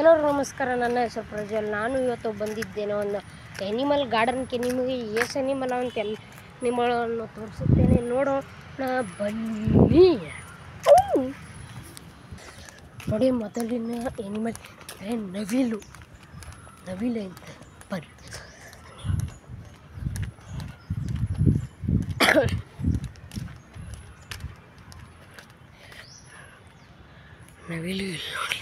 ಎಲ್ಲರಿಗೂ ನಮಸ್ಕಾರ. ನನ್ನ ಹೆಸರು ಪ್ರಜ್ವಲ್. ನಾನು ಇವತ್ತು ಬಂದಿದ್ದೇನೆ ಒಂದು ಎನಿಮಲ್ ಗಾರ್ಡನ್ಗೆ. ನಿಮಗೆ ಎಷ್ಟು ಎನಿಮಲ್ ಅಂತ ಎನಿಮಲನ್ನು ತೋರಿಸುತ್ತೇನೆ, ನೋಡೋಣ ಬನ್ನಿ. ನೋಡಿ, ಮೊದಲಿನ ಎನಿಮಲ್ ನವಿಲು ಅಂತ ಬನ್ನಿ. ನವಿಲು ನೋಡಿ,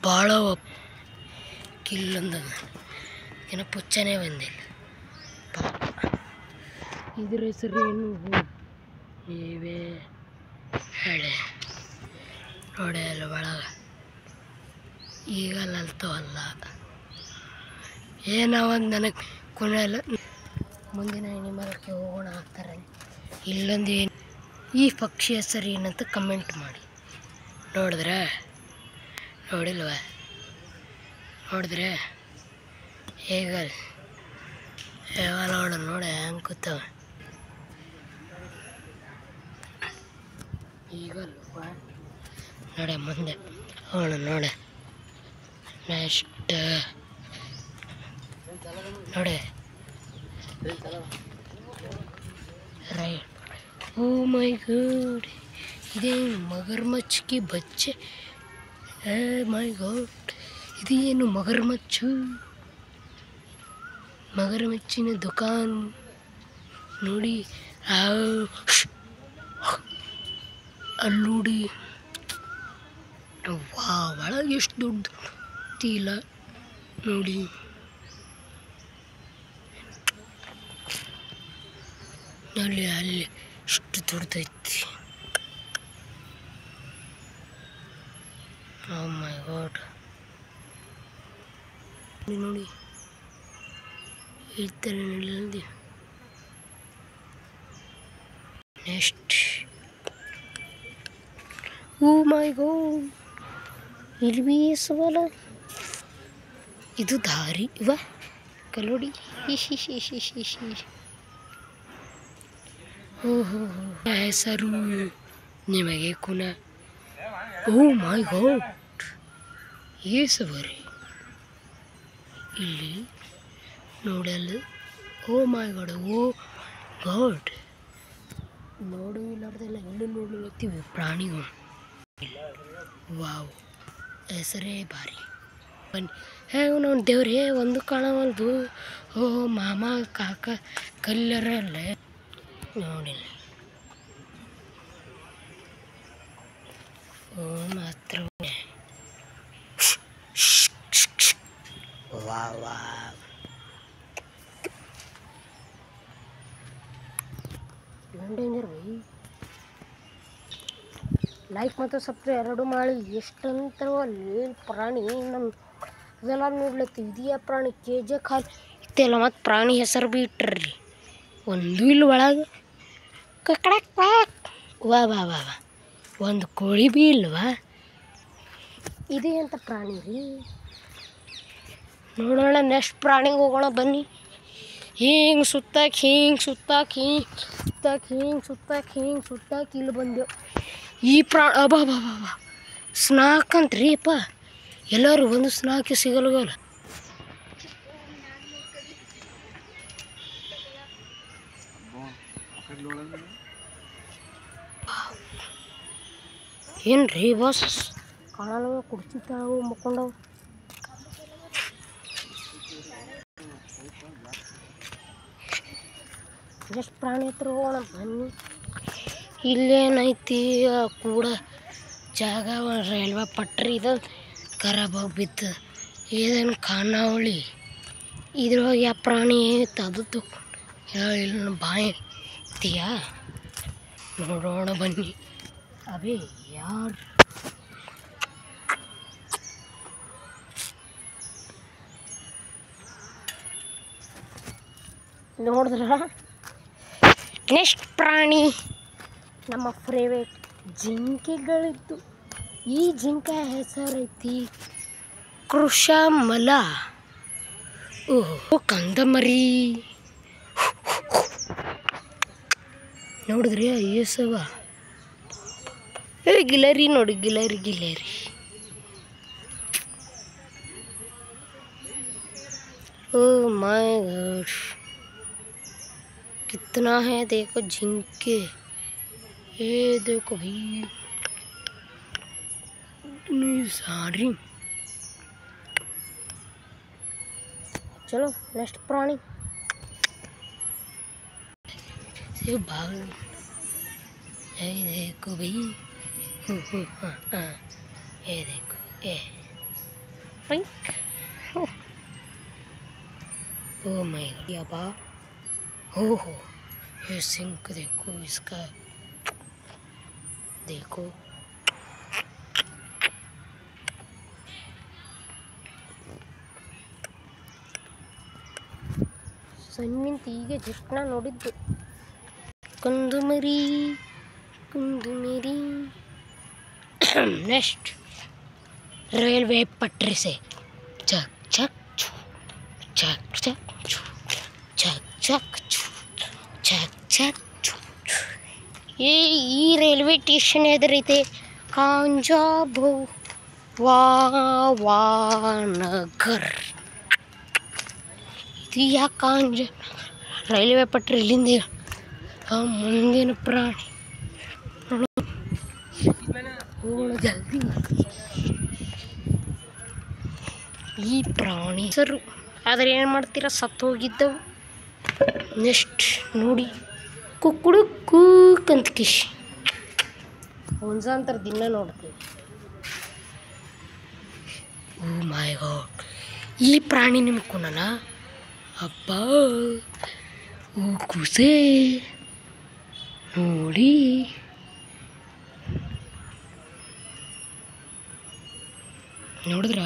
ಭಾಳ ಕಿಲ್ಲೊಂದ ಏನೋ ಪುಚ್ಚನೇ ಬಂದಿಲ್ಲ ಪಾಪ. ಇದ್ರ ಹೆಸರು ಏನು ನೀವೇ ಹೇಳಿ ನೋಡಿ. ಅಲ್ಲ ಒಳಗೆ ಈಗಲ್ಲ ಅಲ್ತವಲ್ಲ ಏನೋ ಒಂದು ನನಗೆ ಕೊನೆಯಲ್ಲ. ಮುಂದಿನ ಎನಿಮಲ್ಗೆ ಹೋಗೋಣ ಆಗ್ತಾರೆ. ಇಲ್ಲೊಂದು ಈ ಪಕ್ಷಿ ಹೆಸರು ಏನಂತ ಕಮೆಂಟ್ ಮಾಡಿ. ನೋಡಿದ್ರೆ ಹೇಗ ನೋಡಿ ಹೆಂಗೆ ಕೂತವ. ಈಗಲ್ವ ನೋಡಿ ಮುಂದೆ ಹೋಗೋಣ. ನೋಡಿ ನೆಕ್ಸ್ಟ್ ನೋಡಿ ರೈಟ್. ಓ ಮೈ ಗಾಡ್, ಇದೇನು ಮಗರ್ಮಚ್ಚ ಕಿ ಬಚ್ಚೆ. ಮೈ ಗಾಡ್, ಇದೇನು ಮಗರಮಚ್ಚಿನ ದುಕಾನ್ ನೋಡಿ. ಅಲ್ಲಿ ನೋಡಿ, ಒಳಗೆ ಎಷ್ಟು ದೊಡ್ಡ ತೀಲ ನೋಡಿ. ಅಲ್ಲಿ ಎಷ್ಟು ದೊಡ್ಡದೈತಿ. ಓ ಮೈ ಗಾಡ್, ನೋಡಿ ಈ ಥರ ನಡೆಯಲ್ದಿ. ನೆಕ್ಸ್ಟ್ ಓ ಮೈ ಗಾಡ್, ಇಲ್ಲಿ ಬಿ ಸವಾಲ. ಇದು ದಾರಿ ಇವ ಕಲ್ಲೋಡಿ. ಓಹೋ, ಹೆಸರು ನಿಮಗೆ ಕುನ. ಓ ಮೈ ಗಾಡ್, ಏಸವರಿ ಇಲ್ಲಿ ನೋಡಲು. ಓ ಮೈ ಗಾಡ್, ಓ ಗಾಡ್, ನೋಡು ಇಲ್ಲಾರ್ದೆಲ್ಲ ಎಲ್ಲೂ ನೋಡ್ಲತ್ತೀವಿ ಪ್ರಾಣಿಗಳು. ವಾವ್, ಹೆಸರೇ ಭಾರಿ. ಬನ್ನಿ. ನಾವು ದೇವ್ರೇ ಒಂದು ಕಾಣವಲ್ದು. ಓಹೋ ಮಾಮ ಕಾಕ ಕಲ್ಲರಲ್ಲ ನೋಡಿ. ಓ ಮಾತ್ರ ವಾ ಡೇಂಜರ್ ಬೈ. ಲೈಕ್ ಮತ್ತು ಸಬ್ಸ್ಕ್ರೈಬ್ ಎರಡು ಮಾಡಿ. ಎಷ್ಟಂತ ಅಲ್ಲಿ ಪ್ರಾಣಿ ನಮ್ಮ ಇದೆಲ್ಲ ನೋಡ್ಲತ್ತೀವಿ. ಇದೆಯಾ ಪ್ರಾಣಿ KJ ಖಾಲಿ ಇತ್ತೆಲ್ಲ. ಮತ್ತು ಪ್ರಾಣಿ ಹೆಸರು ಭೀ ಇಟ್ಟರ್ರಿ ಒಂದು ಇಲ್ಲಿ ಒಳಗೆ. ಕಕ್ಕಡಕ್ ವಾ ವಾ ವಾ ವಾ, ಒಂದು ಕೋಳಿ ಭೀ ಇಲ್ವಾ. ಇದೇ ಅಂತ ಪ್ರಾಣಿ ರೀ. ನೋಡೋಣ ನೆಕ್ಸ್ಟ್ ಪ್ರಾಣಿಗೆ ಹೋಗೋಣ ಬನ್ನಿ. ಹಿಂಗೆ ಸುತ್ತಾಕಿ ಇಲ್ಲಿ ಬಂದೆವು. ಈ ಅಬಾ ಸ್ನಾಕ್ ಅಂತ್ರಿ ಅಪ್ಪ. ಎಲ್ಲರೂ ಒಂದು ಸ್ನಾಕಿ ಸಿಗಲ್ವಲ್ಲ. ಏನ್ರಿ ಬಾಸ್ ಕಾಣಲ್ಲ, ಕುರ್ಚಿ ತಾವು ಮುಕ್ಕೊಂಡವು. ಎಷ್ಟು ಪ್ರಾಣಿ ಹತ್ರ ಹೋಗೋಣ ಬನ್ನಿ. ಇಲ್ಲೇನೈತಿ ಕೂಡ ಜಾಗ, ರೈಲ್ವೆ ಪಟ್ರಿ ಇದು ಖರಾಬ್ ಬಿತ್ತು. ಇದೇನು ಖಾನಾವಳಿ. ಇದ್ರೊಳಗೆ ಯಾವ ಪ್ರಾಣಿ ಐತೆ ಅದು ತಗೊಂಡು ಹೇಳಿ ಬಾಯಿ ಐತಿಯಾ ನೋಡೋಣ ಬನ್ನಿ. ಅಬೇ ಯಾರು ನೋಡಿದ್ರ. ನೆಕ್ಸ್ಟ್ ಪ್ರಾಣಿ ನಮ್ಮ ಫೇವ್ರೇಟ್ ಜಿಂಕೆಗಳಿದ್ದು. ಈ ಜಿಂಕೆ ಹೆಸರೈತಿ ಕೃಷಮಲ. ಓಹೋ ಕಂದಮರಿ. ನೋಡಿದ್ರಿ ಏಸವ ಗಿಲರಿ ನೋಡಿ ಗಿಲರಿ ಗಿಲರಿ ओ माय गॉड कितना है देखो झिंके ये देखो भाई इतनी सारी चलो नेक्स्ट प्राणी से भाग ये देखो भाई ये देखो ये ओ माय गॉड याबा हो ये सिंक देखो इसका देखो ಸಣ್ಣಿಂತ ಈಗ ಜಸ್ಟ್ ನೋಡಿದ್ದು ಕುಂದುಮರಿ नेक्स्ट रेलवे पटरी से चक चक छू चक चक छू चक चक छू चक चक छू ये ಈ ರೈಲ್ವೆ ಸ್ಟೇಷನ್ ಎದುರೈತೆ ಕಾಂಜಾಬೋ ವಾನಗರ್ ಇದು ಯಾಕೆ ಕಾಂಜ ರೈಲ್ವೆ ಪಟ್ರಿ ಇಲ್ಲಿಂದ ಮುಂದಿನ ಪ್ರಾಣಿ ಹೋಗೋಣ ಜಲ್ದಿ ಈ ಪ್ರಾಣಿ ಸರು ಆದರೆ ಏನು ಮಾಡ್ತೀರಾ ಸತ್ತು ಹೋಗಿದ್ದವು ನೆಕ್ಸ್ಟ್ ನೋಡಿ ಕುಕ್ಕುಡು ಕೂಕಂತ ಕಿಶ್ ಒಂದ್ಸಂತರ ದಿನ ನೋಡ್ತೀವಿ ಓ ಮೈ ಗಾಡ್ ಈ ಪ್ರಾಣಿ ನಿಮ್ಗೆ ಕುನನ ಅಪ್ಪ ಓ ಕೂಸೆ ನೋಡಿ ನೋಡಿದ್ರ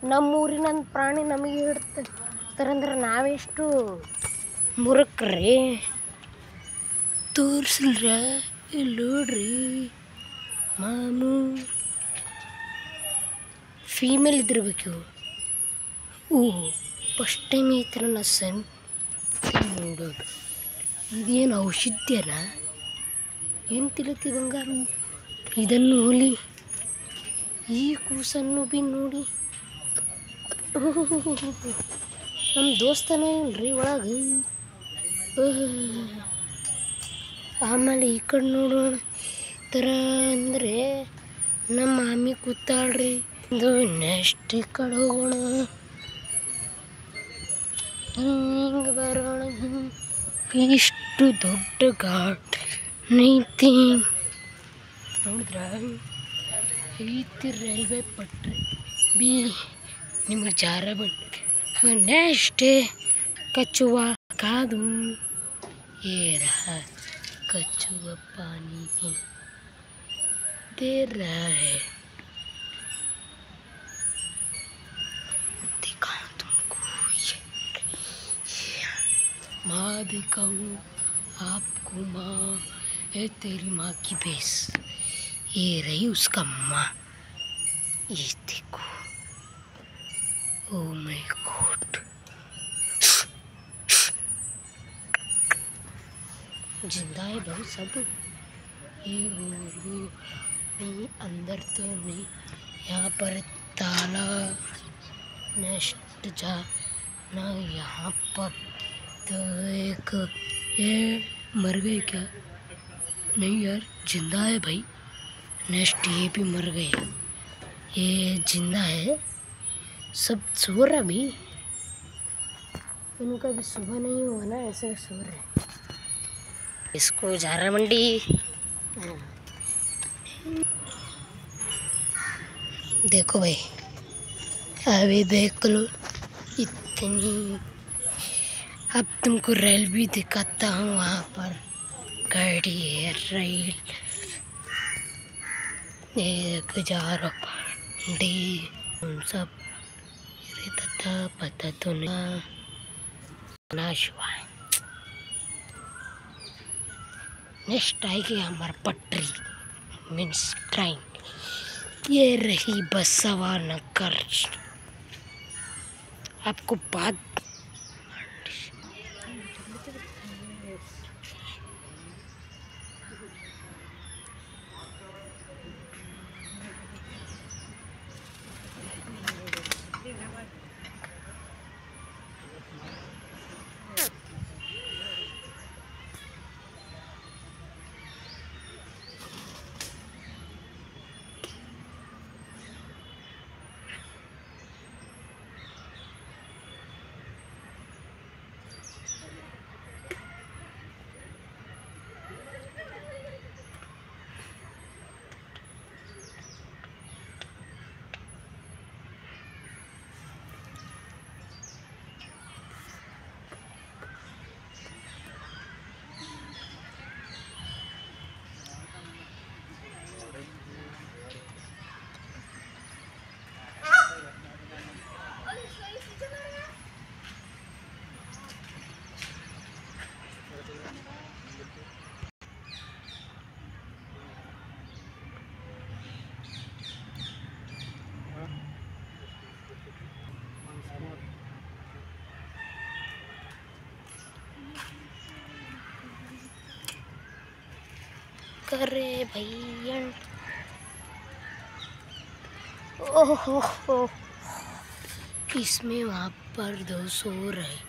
ನಮ್ಮೂರಿನ ಪ್ರಾಣಿ ನಮಗೆ ಹಿಡ್ತಾರಂದ್ರೆ ನಾವೆಷ್ಟು ಮುರುಕ್ರಿ ತೋರಿಸಲ್ರ ಇಲ್ಲಿ ನೋಡ್ರಿ ಮಾಮು ಫೀಮೇಲ್ ಇದ್ದಿರ್ಬೇಕು ಓ ಫಸ್ಟ್ ಟೈಮ್ ಈ ಥರ ನಾ ನೋಡೋದು ಇದೇನು ಔಷಧಿಯನ ಏನು ತಿಳಿತಿ ಬಂಗಾರ ಇದನ್ನು ಹೋಲಿ ಈ ಕೂಸನ್ನು ಬಿ ನೋಡಿ ನಮ್ಮ ದೋಸ್ತನ ಇಲ್ರಿ ಒಳಗೆ ಆಮೇಲೆ ಈ ಕಡೆ ನೋಡೋಣ ಥರ ಅಂದರೆ ನಮ್ಮ ಮಾಮಿ ಕೂತಾಳ್ರಿ ಇದು ನೆಕ್ಸ್ಟ್ ಈ ಕಡೆ ಹೋಗೋಣ ಹಿಂಗೆ ಬರೋಣ ಇಷ್ಟು ದೊಡ್ಡ ಘಾಟ್ ನೈತಿ ನೋಡಿದ್ರ ಐತಿ ರೈಲ್ವೆ ಪಟ್ರಿ ಬಿ ನಿಮ್ಗೆ ಜಾರ ಬಂದು ನೆಕ್ಸ್ಟ್ ಕಚ್ಚುವ ಕಾದು ಏರ कछुआ पानी में दे रहा है दिखाऊं तुमको ये माँ दिखाऊं आपको माँ है तेरी माँ की भैंस ये रही उसका माँ ये देखो ओ माय गॉड जिंदा है भाई सब ये वो नहीं अंदर तो नहीं यहाँ पर ताला नेक्स्ट जा ना यहाँ पर तो एक ये मर गए क्या नहीं यार जिंदा है भाई नेक्स्ट ये भी मर गए ये जिंदा है सब सो रहा भी उनका भी सुबह नहीं हुआ ना ऐसे सो रहे इसको झारा मंडी देखो भाई अभी देख लो इतनी अब तुमको रेल भी दिखाता हूँ वहाँ पर गाड़ी है रेल एक झारा मंडी सब पता तो नहीं नाश हुआ है नेक्स्ट आएगी हमारा पटरी मीन्स ट्रेन ये रही बसवा नगर आपको बात करे भैया। ओहो, इसमें वहाँ पर 200 रहे।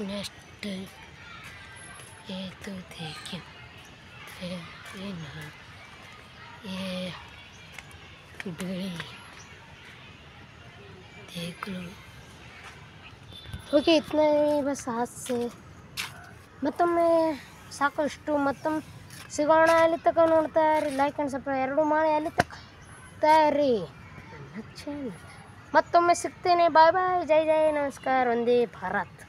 नेक्स्ट ये तो देखिए, ये ना, ये बिल्ली देख लो। ओके, इतना ही बस आज से ಮತ್ತೊಮ್ಮೆ ಸಾಕಷ್ಟು ಸಿಗೋಣ. ಅಲ್ಲಿ ತನಕ ನೋಡ್ತಾ ಇರಿ, ಲೈಕ್ ಆ್ಯಂಡ್ ಸಬ್ಸ್ಕ್ರೈಬ್ 2 ಮಾಡಿ. ಅಲ್ಲಿ ತನಕ ಇರಿ, ಮತ್ತೊಮ್ಮೆ ಸಿಗ್ತೇನೆ. ಬಾಯ್ ಬಾಯ್, ಜೈ ಜೈ, ನಮಸ್ಕಾರ, ವಂದೇ ಭಾರತ್.